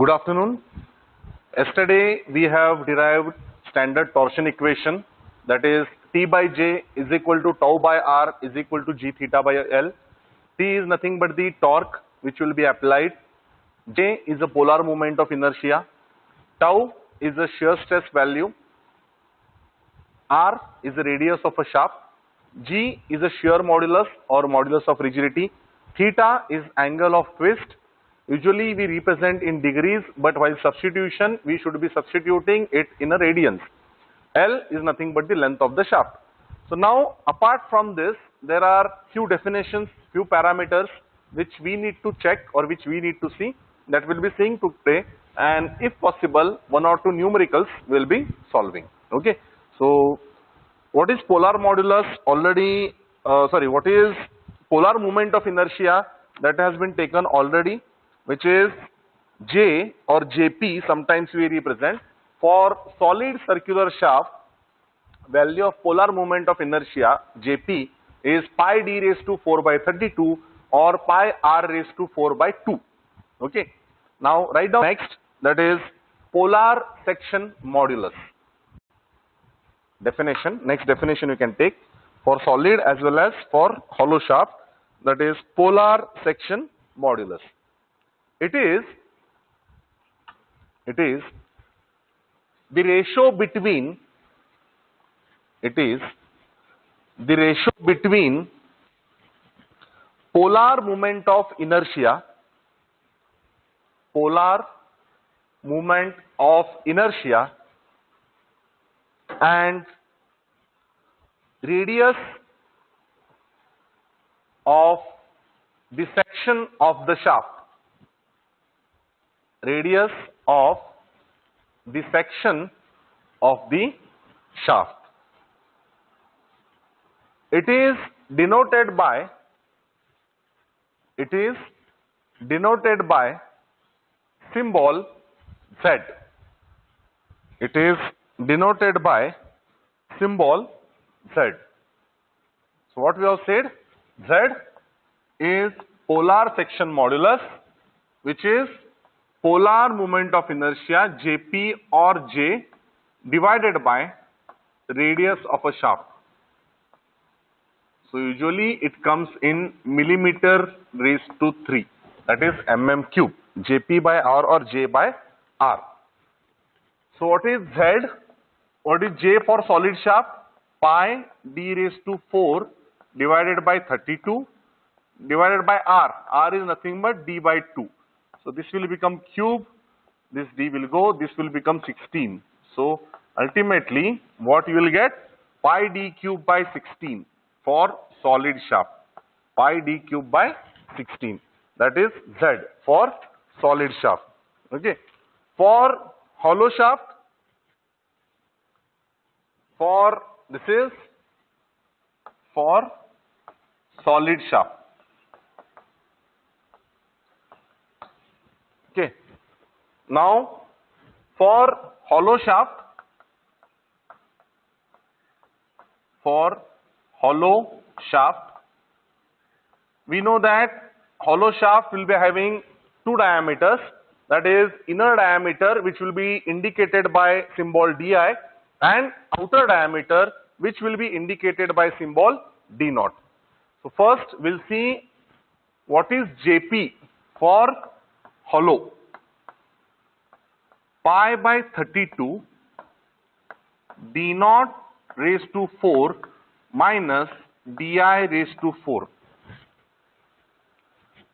Good afternoon. Yesterday we have derived standard torsion equation, that is T by J is equal to tau by R is equal to G theta by L. T is nothing but the torque which will be applied. J is a polar moment of inertia. Tau is a shear stress value. R is the radius of a shaft. G is a shear modulus or modulus of rigidity. Theta is angle of twist. Usually we represent in degrees, but while substitution we should be substituting it in a radians. L is nothing but the length of the shaft. So now apart from this, there are few definitions, few parameters which we need to check or which we need to see, that we'll be seeing today, and if possible one or two numericals will be solving. Okay, so what is polar modulus already, what is polar moment of inertia, that has been taken already, which is J or JP, sometimes we represent. For solid circular shaft, value of polar moment of inertia JP is pi d raised to 4 by 32 or pi r raised to 4 by 2. Okay. Now write down next, that is polar section modulus. Definition, next definition you can take for solid as well as for hollow shaft, that is polar section modulus. It is the ratio between polar moment of inertia and radius of the section of the shaft. Radius of the section of the shaft. It is denoted by symbol Z. It is denoted by symbol Z. So what we have said, Z is polar section modulus, which is polar moment of inertia Jp or J divided by radius of a shaft. So usually it comes in millimeter raised to 3, that is mm cube, Jp by R or J by R. So what is Z? What is J for solid shaft? Pi d raised to 4 divided by 32 divided by R. R is nothing but d by 2. So this will become cube, this d will go, this will become 16. So ultimately what you will get? Pi d cube by 16 for solid shaft. Pi d cube by 16. That is Z for solid shaft. Okay. For hollow shaft, this is for solid shaft. Okay. Now for hollow shaft, we know that hollow shaft will be having two diameters, that is inner diameter which will be indicated by symbol Di and outer diameter which will be indicated by symbol D naught. So first we'll see what is Jp for hollow. Pi by 32 d naught raised to 4 minus di raised to 4.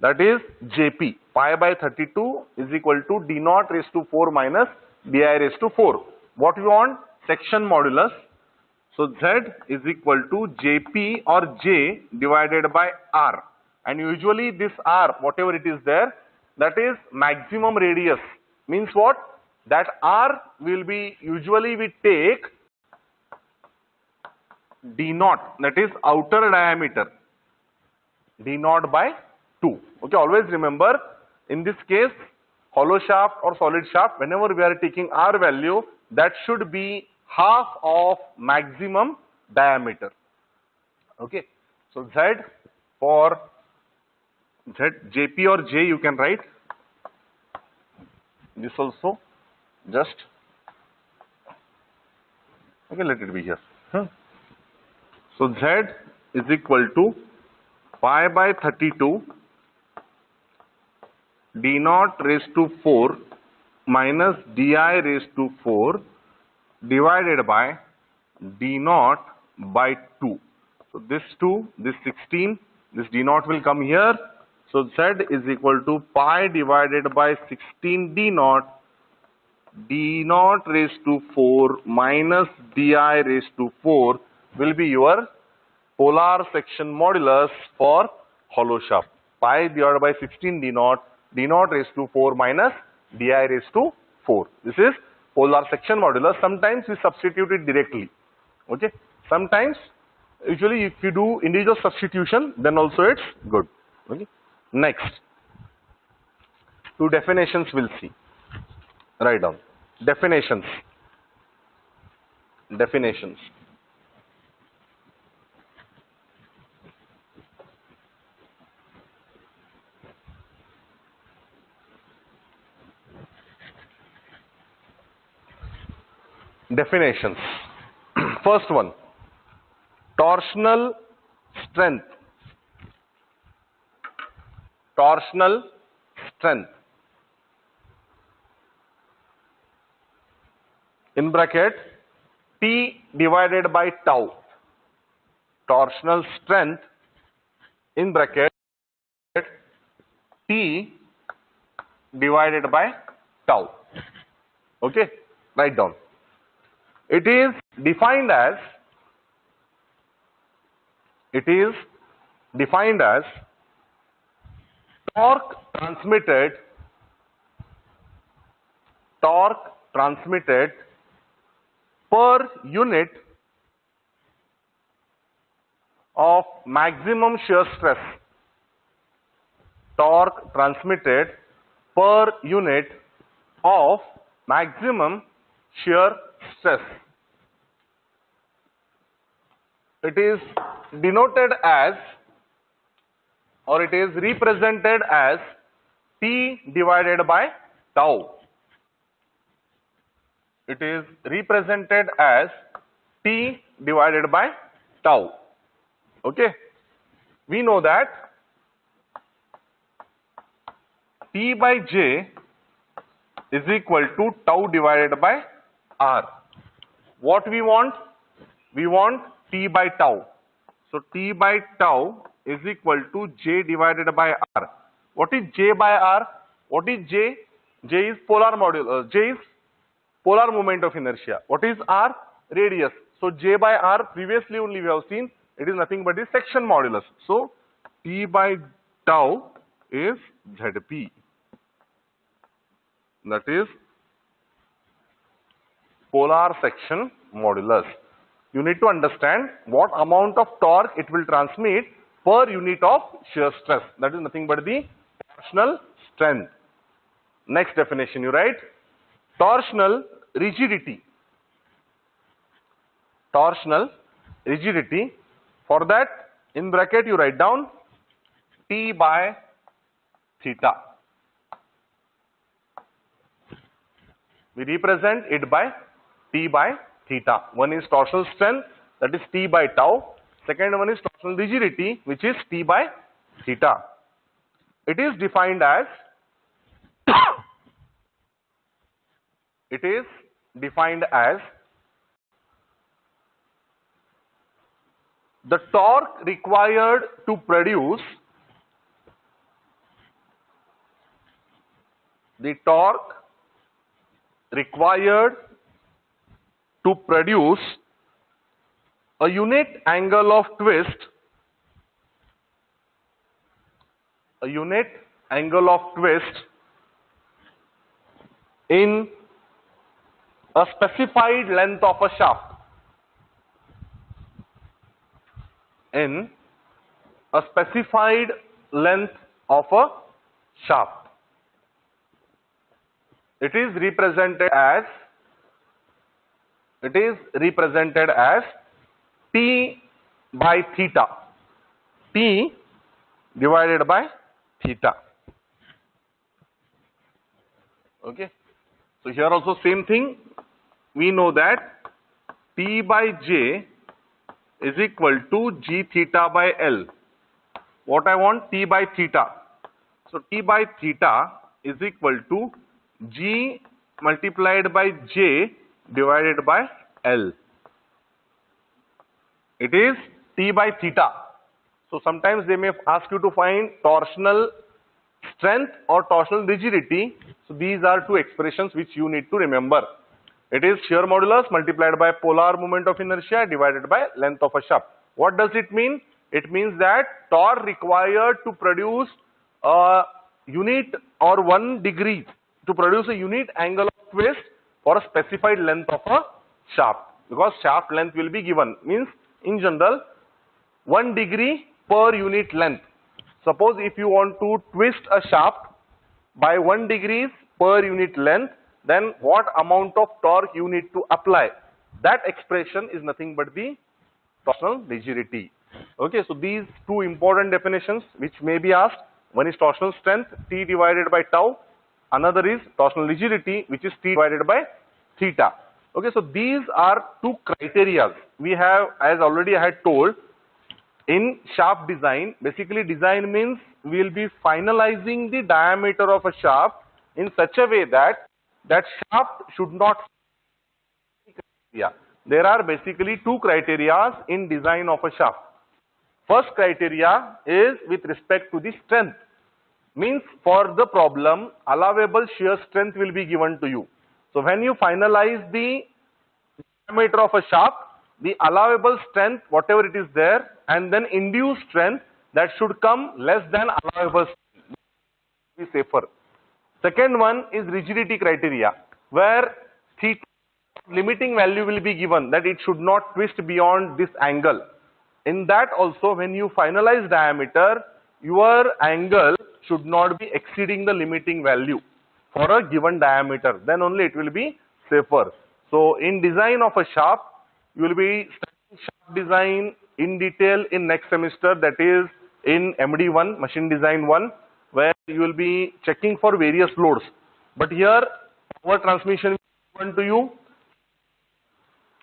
That is Jp. Pi by 32 is equal to d naught raised to 4 minus di raised to 4. What we want? Section modulus. So Z is equal to Jp or J divided by R. And usually this R, whatever it is there, that is maximum radius. Means what? That R will be, usually we take d naught, that is outer diameter, d naught by 2. Okay, always remember, in this case hollow shaft or solid shaft, whenever we are taking R value, that should be half of maximum diameter. Okay, so Z for Z, Jp or J you can write This also just, okay, let it be here. So Z is equal to pi by 32 d naught raised to 4 minus di raised to 4 divided by d naught by 2. So this 2, this 16, this d naught will come here. So Z is equal to pi divided by 16 d naught raised to 4 minus di raised to 4 will be your polar section modulus for hollow shaft. Pi divided by 16 d naught raised to 4 minus di raised to 4. This is polar section modulus. Sometimes we substitute it directly. Okay. Sometimes, usually if you do individual substitution, then also it's good. Okay. Next, two definitions we'll see. Write down. Definitions. Definitions. Definitions. First one, torsional strength. Torsional strength. In bracket, T divided by tau. Torsional strength in bracket, T divided by tau. Okay, write down. It is defined as torque transmitted per unit of maximum shear stress. Torque transmitted per unit of maximum shear stress. It is denoted as, or it is represented as, T divided by tau. It is represented as T divided by tau. Okay. We know that T by J is equal to tau divided by R. What we want? We want T by tau. So T by tau is equal to J divided by R. What is J by R? What is J? J is polar modulus. J is polar moment of inertia. What is R? Radius. So J by R, previously only we have seen, it is nothing but the section modulus. So T by tau is ZP. That is polar section modulus. You need to understand what amount of torque it will transmit per unit of shear stress. That is nothing but the torsional strength. Next definition you write, torsional rigidity. Torsional rigidity. For that, in bracket you write down T by theta. We represent it by T by theta. One is torsional strength, that is T by tau. Second one is torsional rigidity, which is T by theta. It is defined as the torque required to produce a unit angle of twist in a specified length of a shaft. In a specified length of a shaft. It is represented as T by theta. T divided by theta. Okay. So here also same thing. We know that T by J is equal to G theta by L. What I want? T by theta. So T by theta is equal to G multiplied by J divided by L. It is T by theta. So sometimes they may ask you to find torsional strength or torsional rigidity. So these are two expressions which you need to remember. It is shear modulus multiplied by polar moment of inertia divided by length of a shaft. What does it mean? It means that torque required to produce a unit or 1 degree to produce a unit angle of twist for a specified length of a shaft, because shaft length will be given, means in general 1 degree per unit length. Suppose if you want to twist a shaft by 1 degree per unit length, then what amount of torque you need to apply? That expression is nothing but the torsional rigidity. Okay, so these two important definitions which may be asked. One is torsional strength, T divided by tau. Another is torsional rigidity, which is T divided by theta. Okay, so these are two criteria we have, as already I had told. In shaft design, basically design means we will be finalizing the diameter of a shaft in such a way that that shaft should not. There are basically two criteria in design of a shaft. First criteria is with respect to the strength. Means for the problem, allowable shear strength will be given to you. So when you finalize the diameter of a shaft, the allowable strength, whatever it is there, and then induced strength, that should come less than allowable strength. Be safer. Second one is rigidity criteria, where theta limiting value will be given, that it should not twist beyond this angle. In that also, when you finalize diameter, your angle should not be exceeding the limiting value for a given diameter. Then only it will be safer. So in design of a shaft, you will be studying shaft design in detail in next semester, that is in MD1, machine design 1, where you will be checking for various loads. But here power transmission will be given to you,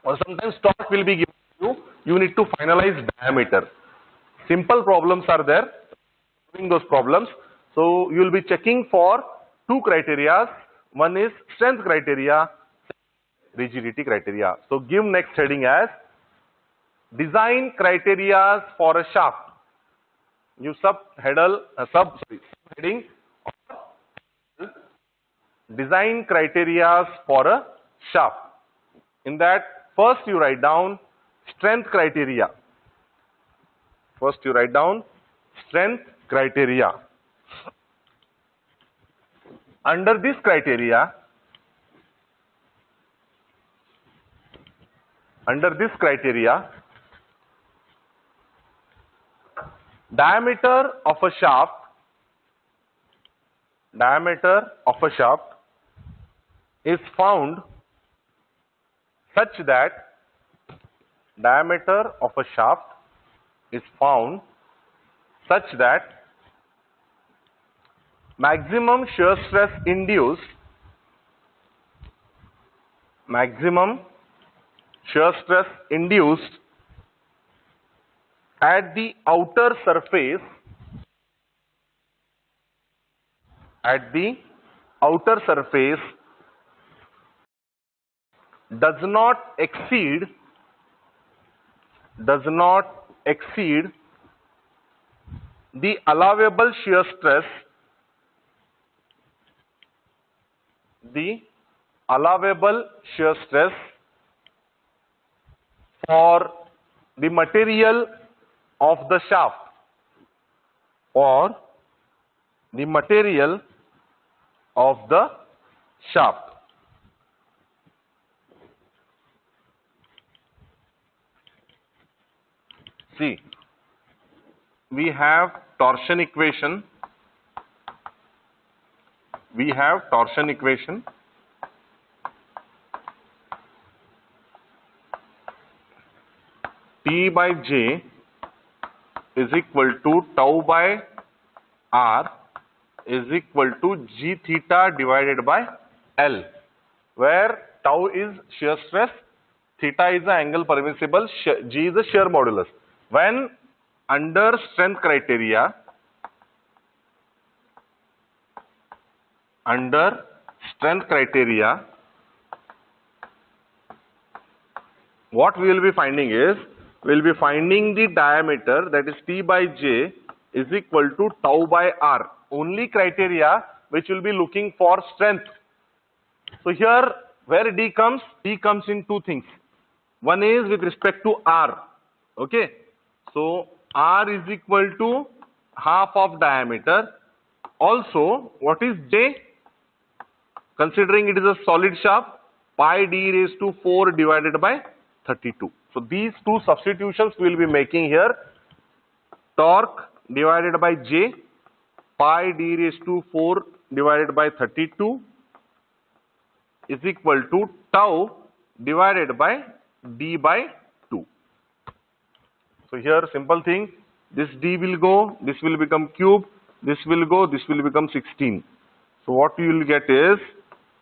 or sometimes torque will be given to you. You need to finalize diameter. Simple problems are there, solving those problems. So you will be checking for two criteria. One is strength criteria, rigidity criteria. So give next heading as design criteria for a shaft. You subheading design criteria for a shaft. In that, first you write down strength criteria. First you write down strength criteria. Under this criteria, diameter of a shaft is found such that maximum shear stress induced at the outer surface does not exceed the allowable shear stress for the material of the shaft, See, we have torsion equation. T by J is equal to tau by R is equal to G theta divided by L. where tau is shear stress, theta is the angle permissible, G is the shear modulus. When under strength criteria, what we will be finding is, we will be finding the diameter, that is T by J is equal to tau by R. Only criteria which will be looking for strength. So here where D comes in two things. One is with respect to R. Okay. So R is equal to half of diameter. Also, what is J? Considering it is a solid shaft, pi d raised to 4 divided by 32. So these two substitutions we will be making here. Torque divided by J, pi d raised to 4 divided by 32 is equal to tau divided by d by 2. So here simple thing, this d will go, this will become cube, this will go, this will become 16. So what you will get is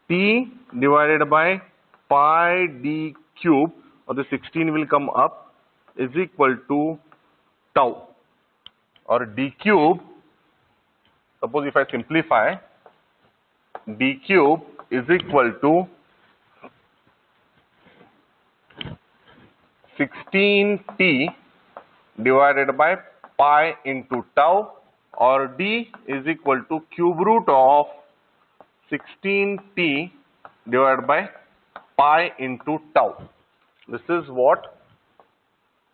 T divided by pi d cube, or the 16 will come up, is equal to tau, or d cube. Suppose if I simplify, d cube is equal to 16t divided by pi into tau, or d is equal to cube root of 16t divided by pi into tau. This is what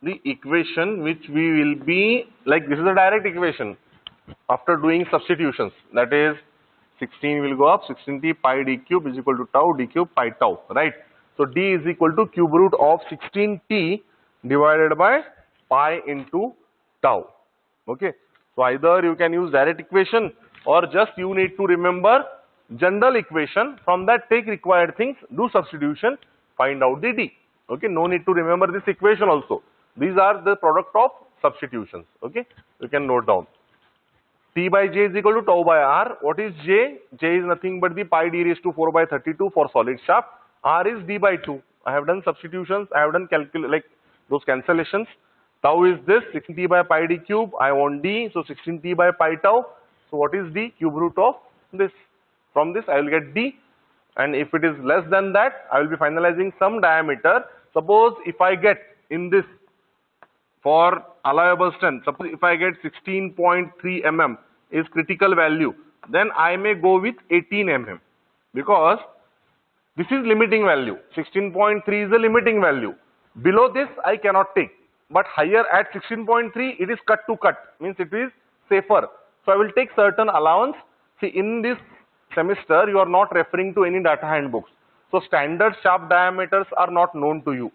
the equation which we will be, like, this is a direct equation after doing substitutions. That is 16 will go up, 16t pi d cube is equal to tau d cube pi tau, right? So d is equal to cube root of 16t divided by pi into tau. Okay. So either you can use direct equation, or just you need to remember general equation. From that, take required things, do substitution, find out the d. Okay. No need to remember this equation also. These are the product of substitutions. Okay. You can note down. T by J is equal to tau by R. What is J? J is nothing but the pi d raised to 4 by 32 for solid shaft. R is d by 2. I have done substitutions. I have done like those cancellations. Tau is this 16t by pi d cube. I want d, so 16t by pi tau. So what is d? Cube root of this. From this I will get d, and if it is less than that, I will be finalizing some diameter. Suppose if I get in this, for allowable strength, suppose if I get 16.3 mm is critical value, then I may go with 18 mm, because this is limiting value. 16.3 is the limiting value. Below this I cannot take, but higher at 16.3 it is cut to cut, means it is safer. So I will take certain allowance. See, in this semester you are not referring to any data handbooks, so standard shaft diameters are not known to you.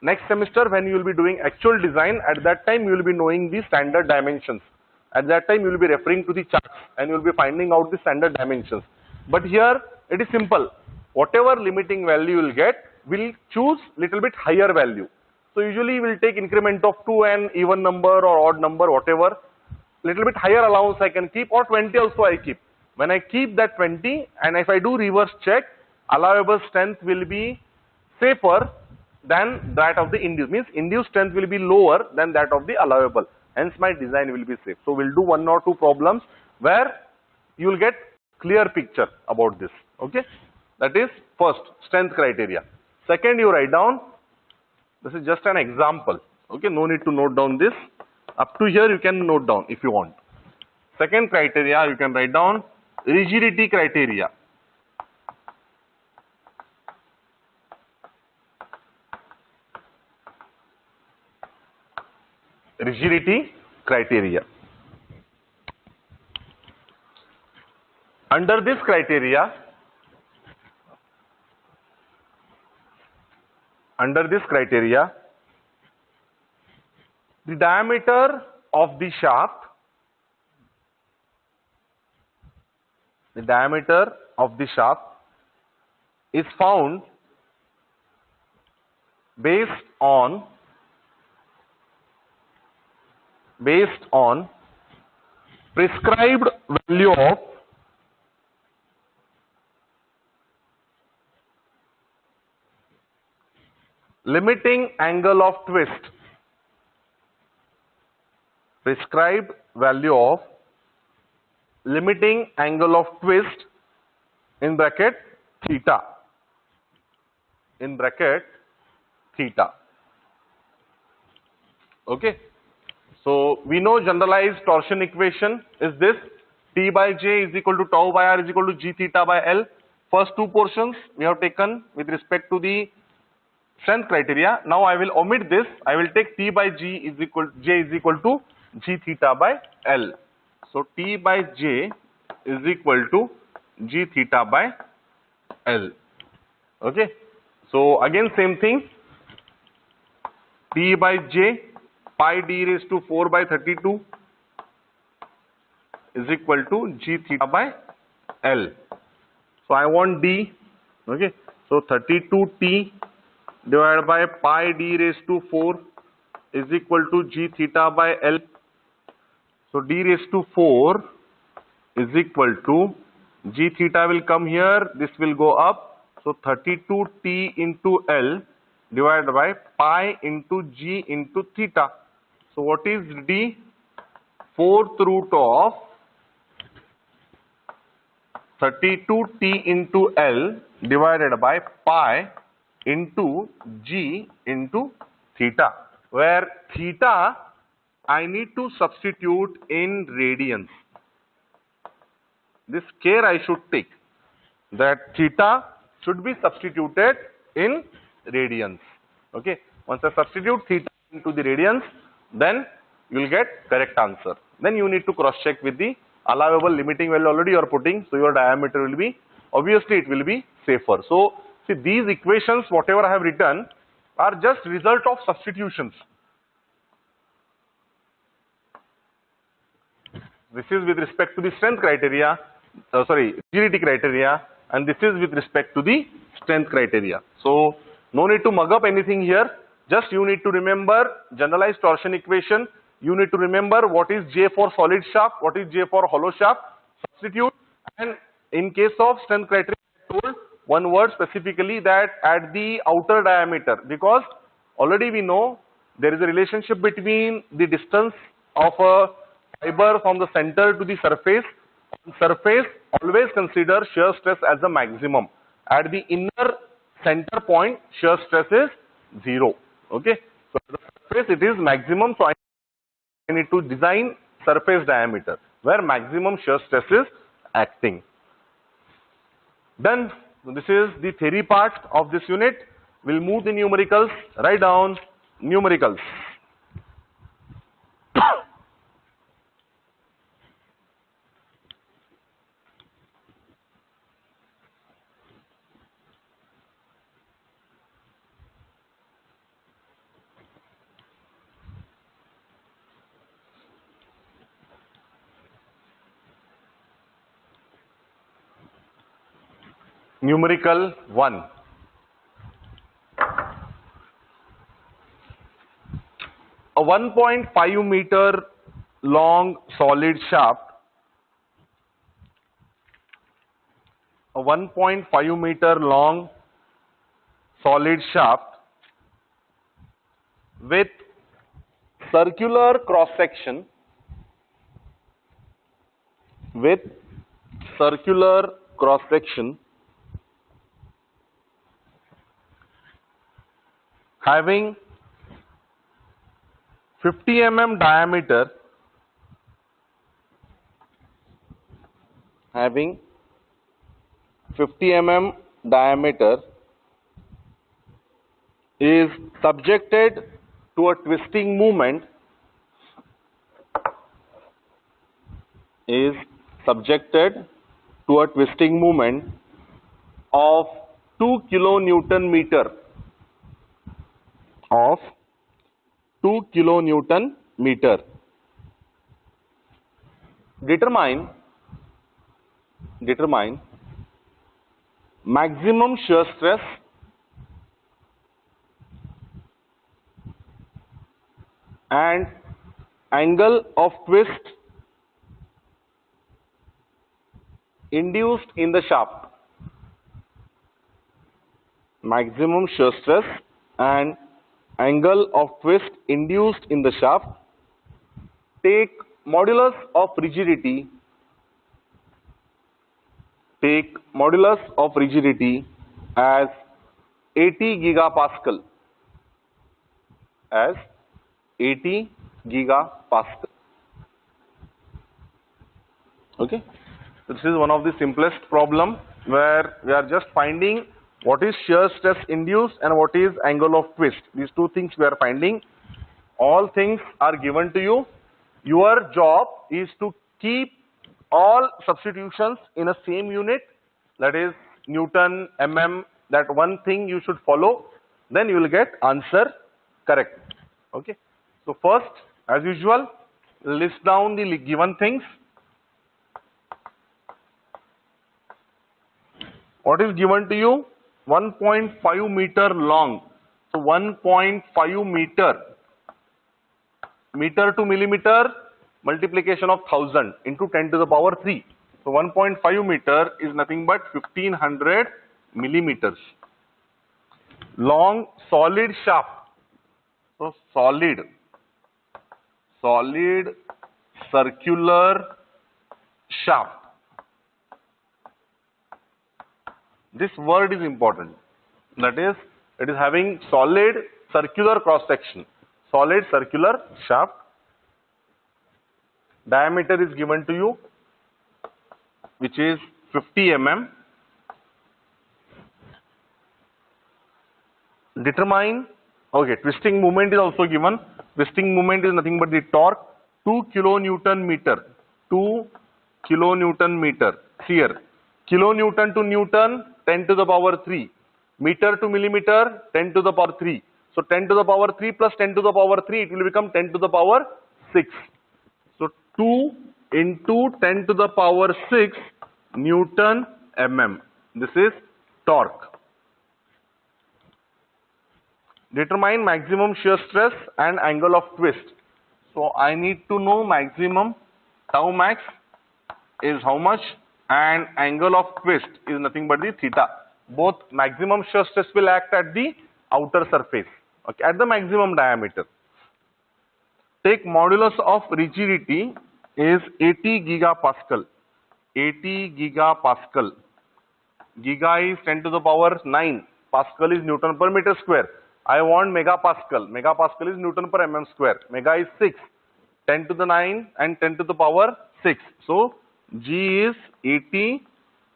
Next semester when you will be doing actual design, at that time you will be knowing the standard dimensions. At that time you will be referring to the charts and you will be finding out the standard dimensions. But here it is simple. Whatever limiting value you will get, will choose little bit higher value. So usually we will take increment of 2 and even number or odd number, whatever. Little bit higher allowance I can keep, or 20 also I keep. When I keep that 20, and if I do reverse check, allowable strength will be safer than that of the induced, means induced strength will be lower than that of the allowable, hence my design will be safe. So we'll do 1 or 2 problems where you will get clear picture about this. Okay, that is first, strength criteria. Second, you write down, this is just an example. Okay, no need to note down this. Up to here you can note down if you want. Second criteria, you can write down rigidity criteria. Rigidity criteria. Under this criteria, the diameter of the shaft, is found based on prescribed value of limiting angle of twist, prescribed value of limiting angle of twist in bracket theta, in bracket theta. Okay, so we know generalized torsion equation is this: T by J is equal to tau by R is equal to G theta by L. First two portions we have taken with respect to the strength criteria. Now I will omit this. I will take T by J is equal to G theta by L. So T by J is equal to G theta by L. Okay. So again same thing. T by J pi d raised to 4 by 32 is equal to G theta by L. So I want D. Okay. So 32T divided by pi d raised to 4 is equal to G theta by L. So d raised to 4 is equal to G theta will come here, this will go up. So 32T into L divided by pi into G into theta. So what is D? 4th root of 32T into L divided by pi into G into theta, where theta I need to substitute in radians. This care I should take, that theta should be substituted in radians. Okay, once I substitute theta into the radians, then you will get correct answer. Then you need to cross check with the allowable limiting value already you are putting, so your diameter will be, obviously it will be safer. So see, these equations whatever I have written are just result of substitutions. This is with respect to the strength criteria, rigidity criteria, and this is with respect to the strength criteria. So no need to mug up anything here. Just you need to remember generalized torsion equation. You need to remember what is J for solid shaft, what is J for hollow shaft. Substitute, and in case of strength criteria, I told one word specifically, that at the outer diameter, because already we know there is a relationship between the distance of a fiber from the center to the surface. On surface, always consider shear stress as the maximum. At the inner center point, shear stress is 0. Okay, so at the surface it is maximum, so I need to design surface diameter where maximum shear stress is acting. Done. This is the theory part of this unit. We'll move the numericals. Write down numericals. Numerical 1. A 1.5 meter long solid shaft, a 1.5 meter long solid shaft with circular cross section, having 50 mm diameter, is subjected to a twisting movement, of 2 kilonewton meter. Determine maximum shear stress and angle of twist induced in the shaft. Maximum shear stress and angle of twist induced in the shaft. Take modulus of rigidity. Take modulus of rigidity as 80 gigapascal. As 80 gigapascal. Okay. This is one of the simplest problem where we are just finding what is shear stress induced and what is angle of twist. These two things we are finding. All things are given to you. Your job is to keep all substitutions in a same unit, that is Newton, mm, that one thing you should follow, then you will get answer correct. Okay. So first, as usual, list down the given things. What is given to you? 1.5 meter long. So 1.5 meter. Meter to millimeter, multiplication of 1000 into 10 to the power 3. So 1.5 meter is nothing but 1500 millimeters. Long solid shaft. So solid circular shaft. This word is important. That is, it is having solid circular cross section. Solid circular shaft. Diameter is given to you, which is 50 mm. Determine, okay, twisting moment is also given. Twisting moment is nothing but the torque, 2 kilonewton meter. 2 kilonewton meter. Here, kilonewton to newton, 10 to the power 3. Meter to millimeter, 10 to the power 3. So 10 to the power 3 plus 10 to the power 3, it will become 10 to the power 6. So 2 into 10 to the power 6 Newton mm. This is torque. Determine maximum shear stress and angle of twist. So I need to know maximum, tau max is how much, and angle of twist is nothing but the theta. Both maximum shear stress will act at the outer surface, okay, at the maximum diameter. Take modulus of rigidity is 80 gigapascal. 80 gigapascal. Giga is 10 to the power 9. Pascal is Newton per meter square. I want megapascal. Megapascal is Newton per mm square. Mega is 6. 10 to the 9 and 10 to the power 6. So G is 80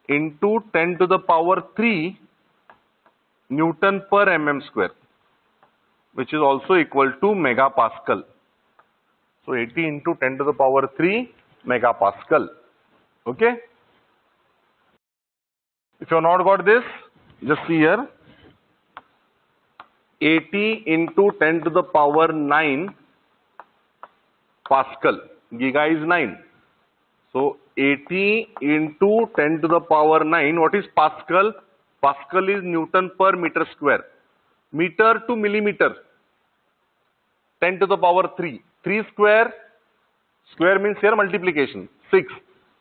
into 10 to the power 3 Newton per mm square, which is also equal to megapascal. So 80 into 10 to the power 3 megapascal. Okay. If you have not got this, just see here. 80 into 10 to the power 9 Pascal. Giga is 9. So 80 into 10 to the power 9. What is Pascal? Pascal is Newton per meter square. Meter to millimeter. 10 to the power 3. 3 square. Square means here multiplication. 6.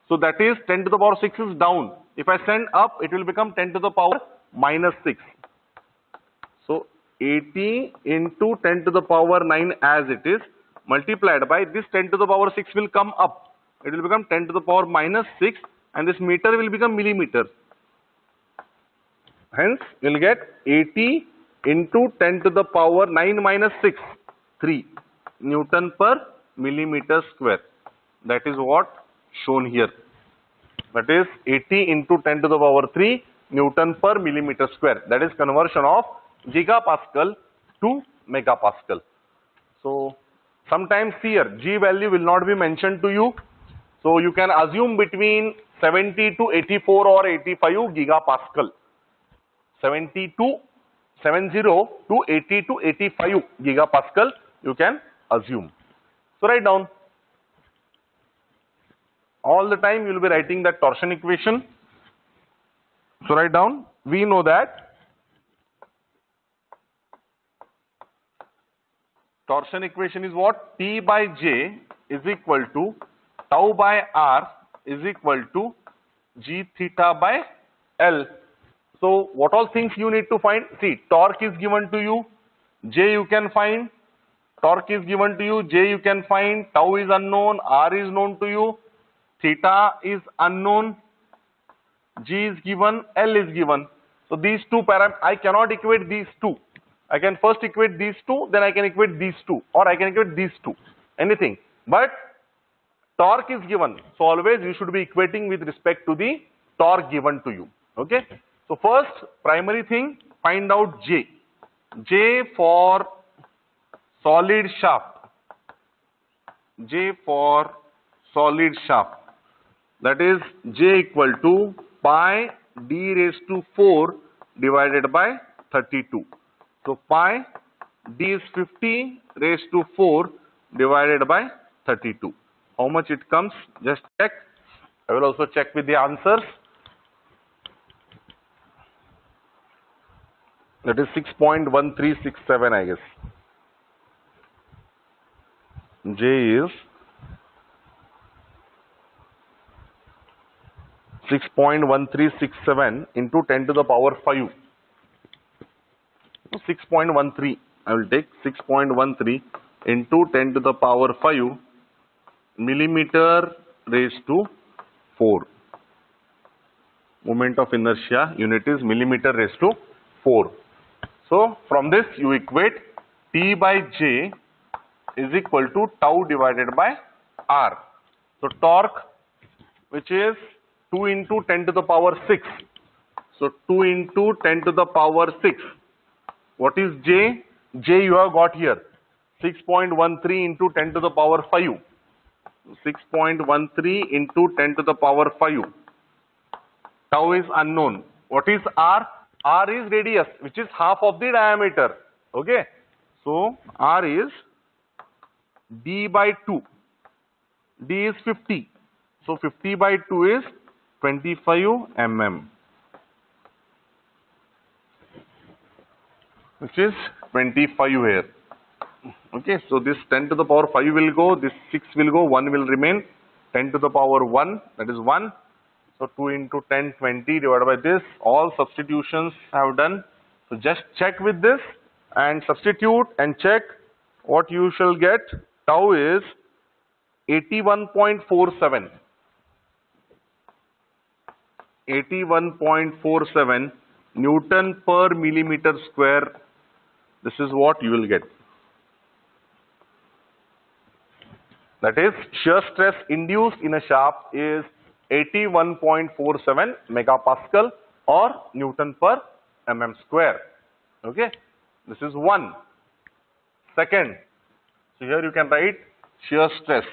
So that is 10 to the power 6 is down. If I send up, it will become 10 to the power minus 6. So 80 into 10 to the power 9 as it is, multiplied by this 10 to the power 6 will come up. It will become 10 to the power minus 6, and this meter will become millimeter. Hence, we will get 80 into 10 to the power 9 minus 6, 3 Newton per millimeter square. That is what shown here. That is 80 into 10 to the power 3 Newton per millimeter square. That is conversion of gigapascal to megapascal. So sometimes here G value will not be mentioned to you. So you can assume between 70 to 84 or 85 gigapascal. 70 to 80 to 85 gigapascal you can assume. So write down. All the time you will be writing that torsion equation. So write down. We know that torsion equation is what? T by J is equal to tau by R is equal to G theta by L. So what all things you need to find? See, torque is given to you, J you can find, torque is given to you, J you can find, tau is unknown, R is known to you, theta is unknown, G is given, L is given. So these two parameters, I cannot equate these two. I can first equate these two, then I can equate these two, or I can equate these two, anything. But torque is given, so always you should be equating with respect to the torque given to you. Okay. So first primary thing, find out J. J for solid shaft. J for solid shaft. That is J equal to pi d raised to 4 divided by 32. So pi d is 50 raised to 4 divided by 32. How much it comes? Just check. I will also check with the answers. That is 6.1367, I guess. J is 6.1367 into 10 to the power 5. 6.13. I will take 6.13 into 10 to the power 5 millimeter raised to 4. Moment of inertia unit is millimeter raised to 4. So from this you equate T by J is equal to tau divided by R. So torque, which is 2 into 10 to the power 6. So 2 into 10 to the power 6. What is J? J you have got here. 6.13 into 10 to the power 5. 6.13 into 10 to the power 5. Tau is unknown. What is R? R is radius, which is half of the diameter. Okay. So R is D by 2. D is 50. So 50 by 2 is 25 mm. Which is 25 here. Okay, so this 10 to the power 5 will go, this 6 will go, 1 will remain, 10 to the power 1, that is 1. So 2 into 10, 20 divided by this. All substitutions I have done. So just check with this and substitute and check what you shall get. Tau is 81.47. 81.47 Newton per millimeter square. This is what you will get. That is, shear stress induced in a shaft is 81.47 megapascal or Newton per mm square. Okay, this is one. Second, so here you can write shear stress.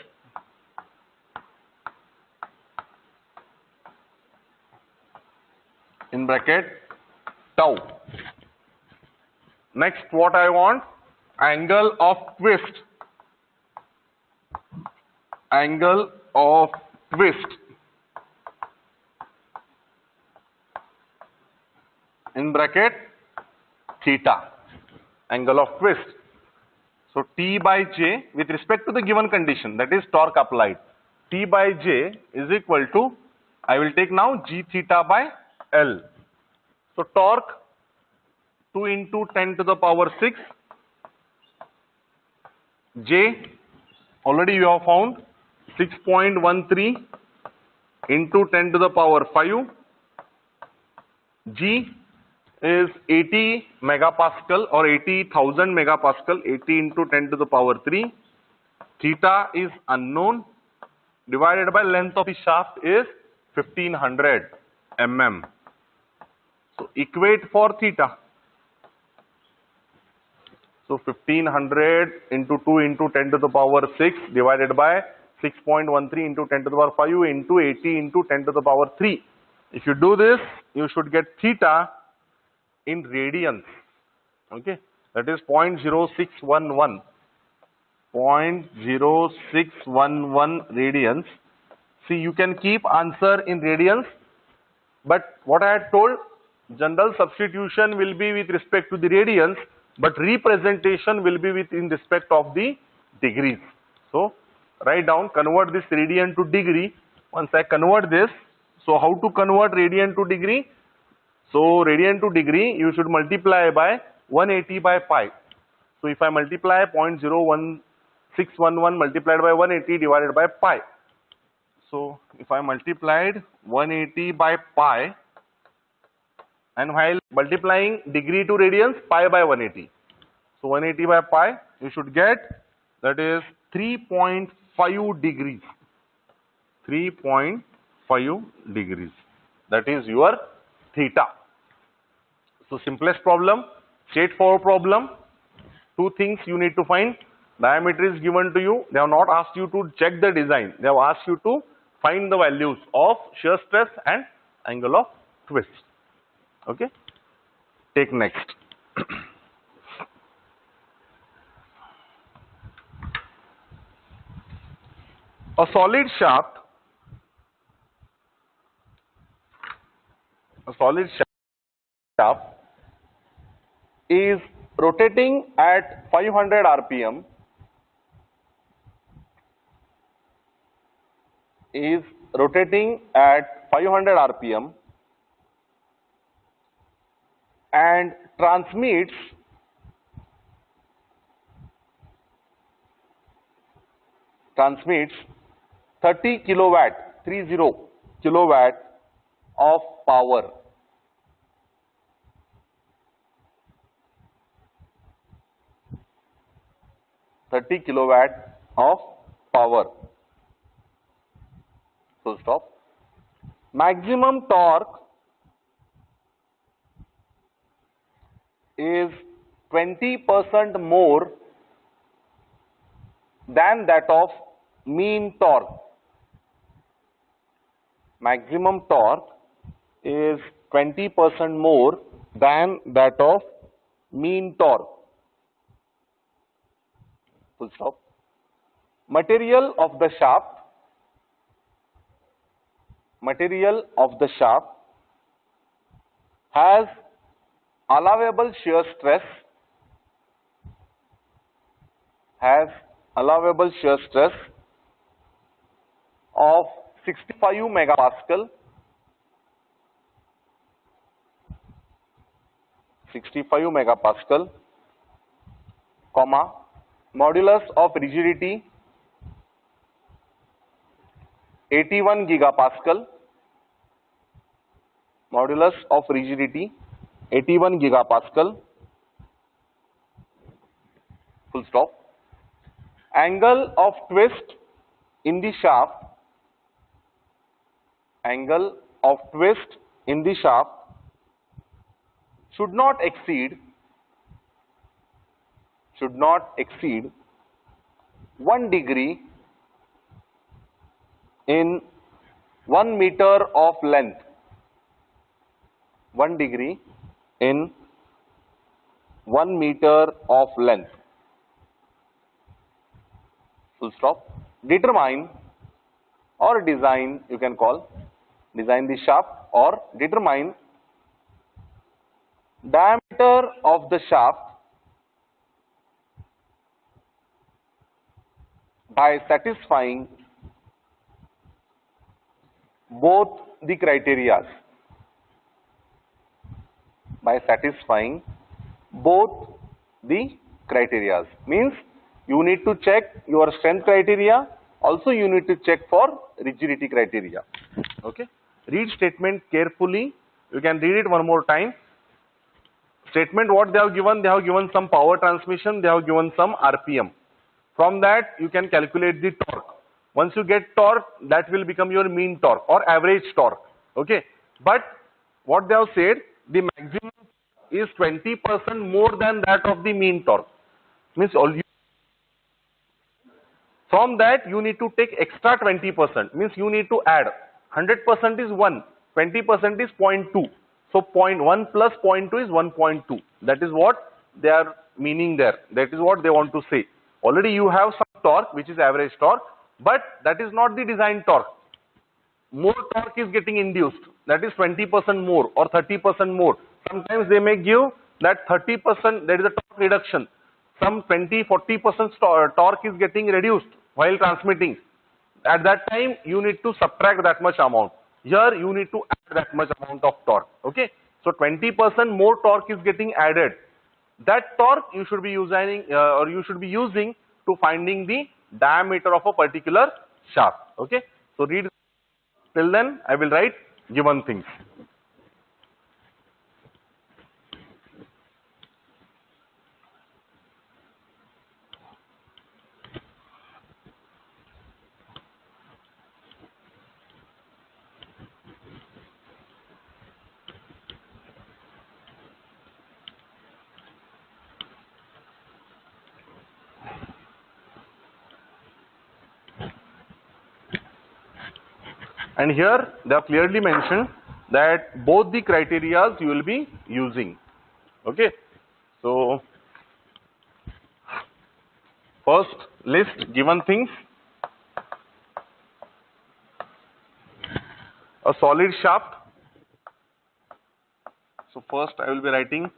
In bracket tau. Next, what I want? Angle of twist. Angle of twist. In bracket theta. Angle of twist. So T by J with respect to the given condition, that is torque applied. T by J is equal to, I will take now G theta by L. So torque 2 into 10 to the power 6. J already you have found 6.13 into 10 to the power 5. G is 80 megapascal or 80,000 megapascal, 80 into 10 to the power 3. Theta is unknown, divided by length of the shaft is 1500 mm. So equate for theta. So 1500 into 2 into 10 to the power 6 divided by 6.13 into 10 to the power 5 into 80 into 10 to the power 3. If you do this, you should get theta in radians. Okay, that is 0.0611. 0.0611 radians. See, you can keep answer in radians, but what I had told, general substitution will be with respect to the radians, but representation will be with in respect of the degrees. So write down, convert this radian to degree. Once I convert this, so how to convert radian to degree? So radian to degree, you should multiply by 180 by pi. So if I multiply 0.01611 multiplied by 180 divided by pi. So if I multiplied 180 by pi, and while multiplying degree to radians, pi by 180. So 180 by pi, you should get, that is 3.5 degrees. 3.5 degrees. That is your theta. So simplest problem, straightforward problem. Two things you need to find. Diameter is given to you. They have not asked you to check the design. They have asked you to find the values of shear stress and angle of twist. Okay. Take next. A solid shaft is rotating at 500 rpm, and transmits 30 kilowatt of power. Full stop. Maximum torque is 20% more than that of mean torque. Maximum torque is 20% more than that of mean torque. Full stop. Material of the shaft has allowable shear stress of 65 megapascal, modulus of rigidity 81 gigapascal, full stop. Angle of twist in the shaft should not exceed 1 degree in 1 meter of length. 1 degree in 1 meter of length. Full stop. Determine or design, you can call, design the shaft or determine diameter of the shaft by satisfying both the criteria. Means you need to check your strength criteria, also you need to check for rigidity criteria. Okay. Read statement carefully. You can read it one more time. Statement, what they have given some power transmission, they have given some RPM. From that you can calculate the torque. Once you get torque, that will become your mean torque or average torque. Okay. But what they have said, the maximum is 20% more than that of the mean torque. Means from that you need to take extra 20%. Means you need to add. 100% is 1, 20% is 0.2. So 0.1 plus 0.2 is 1.2. That is what they are meaning there. That is what they want to say. Already you have some torque, which is average torque, but that is not the design torque. More torque is getting induced. That is 20% more or 30% more. Sometimes they may give that 30%, there is a torque reduction. Some 20-40% torque is getting reduced while transmitting. At that time, you need to subtract that much amount. Here, you need to add that much amount of torque. Okay. So 20% more torque is getting added That torque you should be using to finding the diameter of a particular shaft. Okay, so read till then. I will write given things. And here they have clearly mentioned that both the criterias you will be using. Okay, so first list given things. A solid shaft. So first I will be writing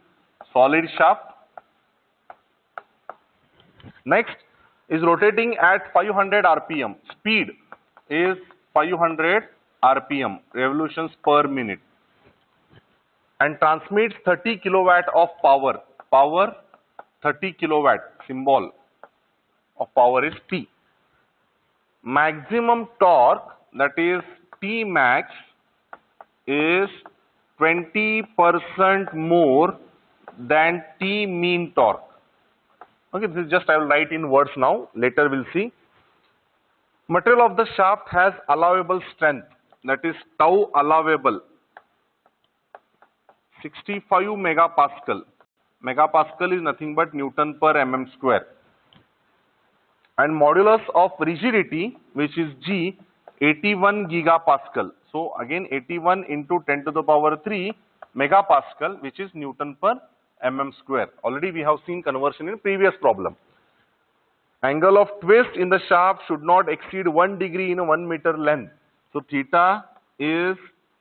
solid shaft. Next is rotating at 500 rpm. Speed is 500 rpm, revolutions per minute, and transmits 30 kilowatt of power. Power 30 kilowatt, symbol of power is P. Maximum torque, that is T max, is 20% more than T mean torque. Okay, this is just I will write in words now, later we'll see. Material of the shaft has allowable strength, that is tau allowable, 65 megapascal. Megapascal is nothing but Newton per mm square. And modulus of rigidity, which is G, 81 gigapascal. So again 81 into 10 to the power 3 megapascal, which is Newton per mm square. Already we have seen conversion in previous problem. Angle of twist in the shaft should not exceed 1 degree in a 1 meter length. So theta is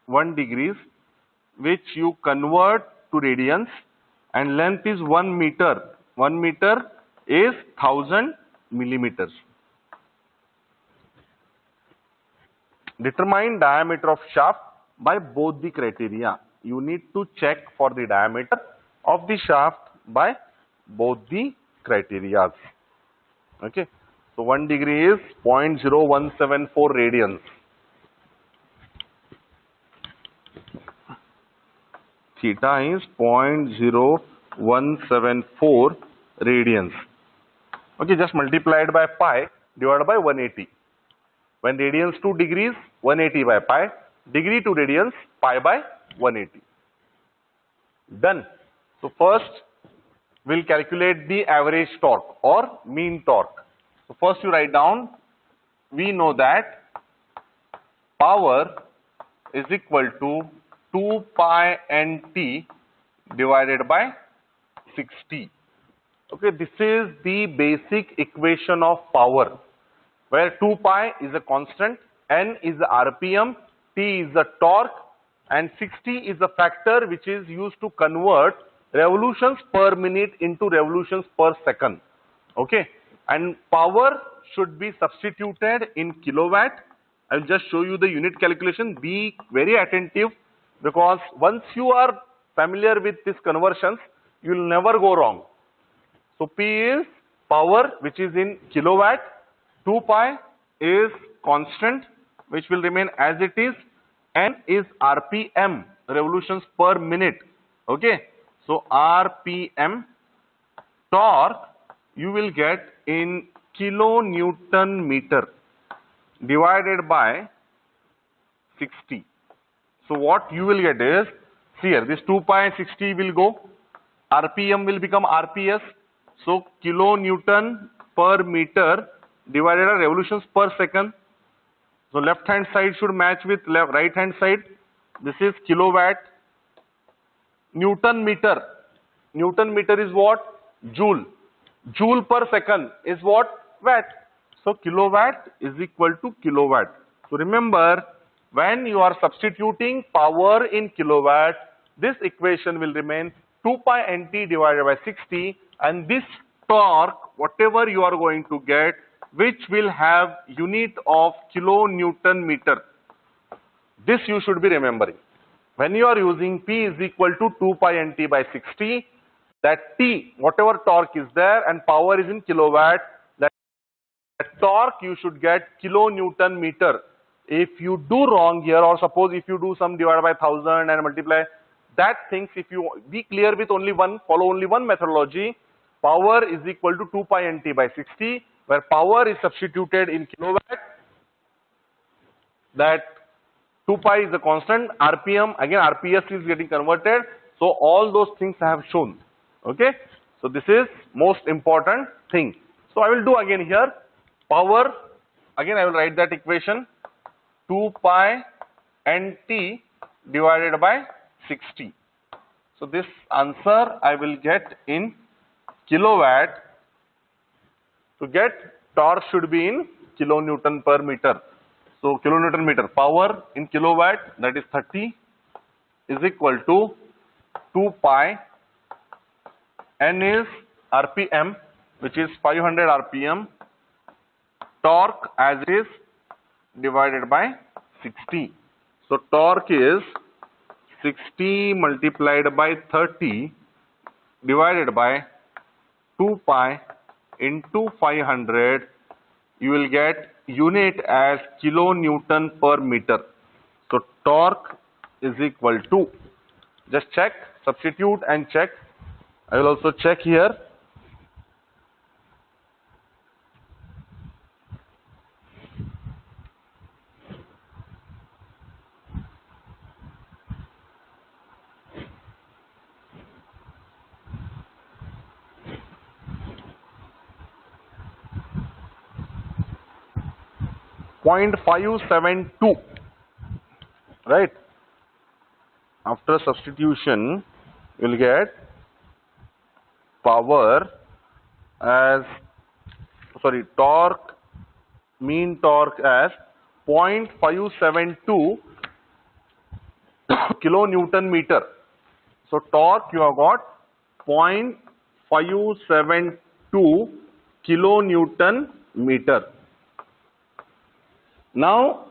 1 degrees, which you convert to radians, and length is 1 meter. 1 meter is 1000 millimeters. Determine diameter of shaft by both the criteria. You need to check for the diameter of the shaft by both the criteria. Okay, so 1 degree is 0.0174 radians. Theta is 0.0174 radians. Okay, just multiplied by pi divided by 180. When radians to degrees, 180 by pi. Degree to radians, pi by 180. Done. So first we'll calculate the average torque or mean torque. So first you write down, we know that power is equal to 2 pi nt divided by 60. Okay, this is the basic equation of power, where 2 pi is a constant, n is the rpm, t is the torque, and 60 is the factor which is used to convert revolutions per minute into revolutions per second. Okay, and power should be substituted in kilowatt. I will just show you the unit calculation. Be very attentive, because once you are familiar with these conversions, you will never go wrong. So P is power, which is in kilowatt. 2 pi is constant, which will remain as it is. N is RPM, revolutions per minute. Okay, so RPM. Torque you will get in kilonewton meter divided by 60. So what you will get is, see here, this 2 pi 60 will go, RPM will become RPS. So kilonewton per meter divided by revolutions per second. So left hand side should match with right hand side. This is kilowatt. Newton meter. Newton meter is what? Joule. Joule per second is what? Watt. So kilowatt is equal to kilowatt. So remember, when you are substituting power in kilowatt, this equation will remain 2 pi nt divided by 60, and this torque, whatever you are going to get, which will have unit of kilonewton meter. This you should be remembering. When you are using P is equal to 2 pi nt by 60, that T, whatever torque is there and power is in kilowatt, that torque you should get kilonewton meter. If you do wrong here, or suppose if you do some divided by 1000 and multiply that things, if you be clear with only one, follow only one methodology, power is equal to 2 pi nt by 60, where power is substituted in kilowatt, that 2 pi is the constant, RPM, again RPS is getting converted. So all those things I have shown. Okay. So this is most important thing. So I will do again here, power, again I will write that equation, 2 pi nt divided by 60. So this answer I will get in kilowatt. To get torque should be in kilonewton per meter. So kilonewton meter, power in kilowatt, that is 30, is equal to 2 pi, n is RPM, which is 500 RPM, torque as it is divided by 60. So torque is 60 multiplied by 30 divided by 2 pi into 500. You will get unit as kilonewton per meter. So torque is equal to, just check, substitute and check. I will also check here. .572, right? After substitution, you will get power as, torque, mean torque as 0.572 kilonewton meter. So torque you have got 0.572 kilonewton meter. Now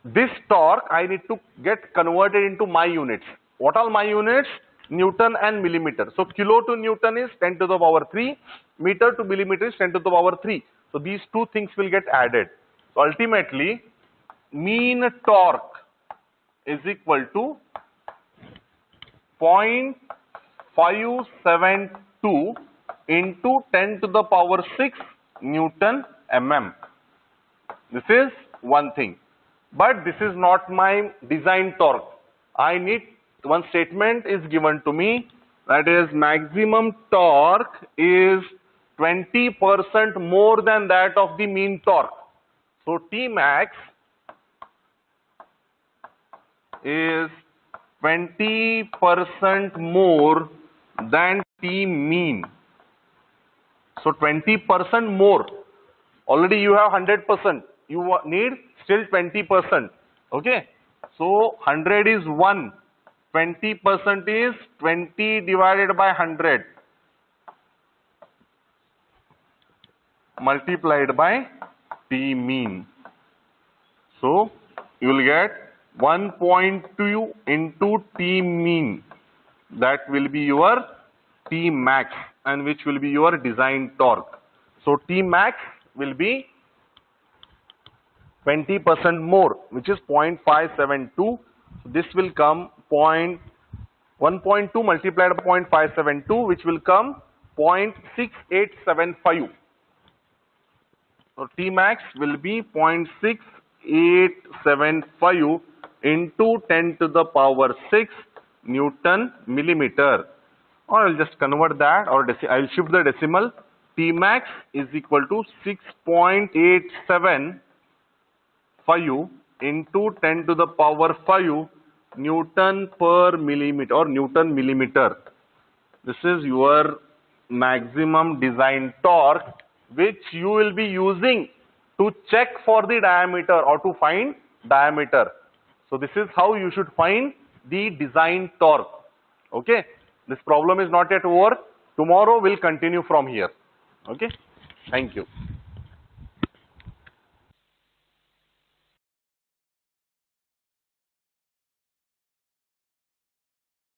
this torque I need to get converted into my units. What are my units? Newton and millimeter. So kilo to Newton is 10 to the power 3, meter to millimeter is 10 to the power 3. So these two things will get added. So ultimately mean torque is equal to 0.572 into 10 to the power 6 Newton mm. This is one thing, but this is not my design torque. I need, one statement is given to me, that is maximum torque is 20% more than that of the mean torque. So T max is 20% more than T mean. So 20% more. Already you have 100%. You need still 20%. Okay. So 100 is 1. 20% is 20 divided by 100 multiplied by T mean. So you will get 1.2 into T mean. That will be your T max, and which will be your design torque. So T max will be 20% more, which is 0.572. This will come 1.2 multiplied by 0.572, which will come 0.6875. So T max will be 0.6875 into 10 to the power 6 Newton millimeter. Or I'll just convert that, or I'll shift the decimal. T max is equal to 6.875 into 10 to the power 5 Newton per millimeter, or Newton millimeter. This is your maximum design torque, which you will be using to check for the diameter or to find diameter. So this is how you should find the design torque. Okay. This problem is not yet over. Tomorrow we'll continue from here. Okay. Thank you.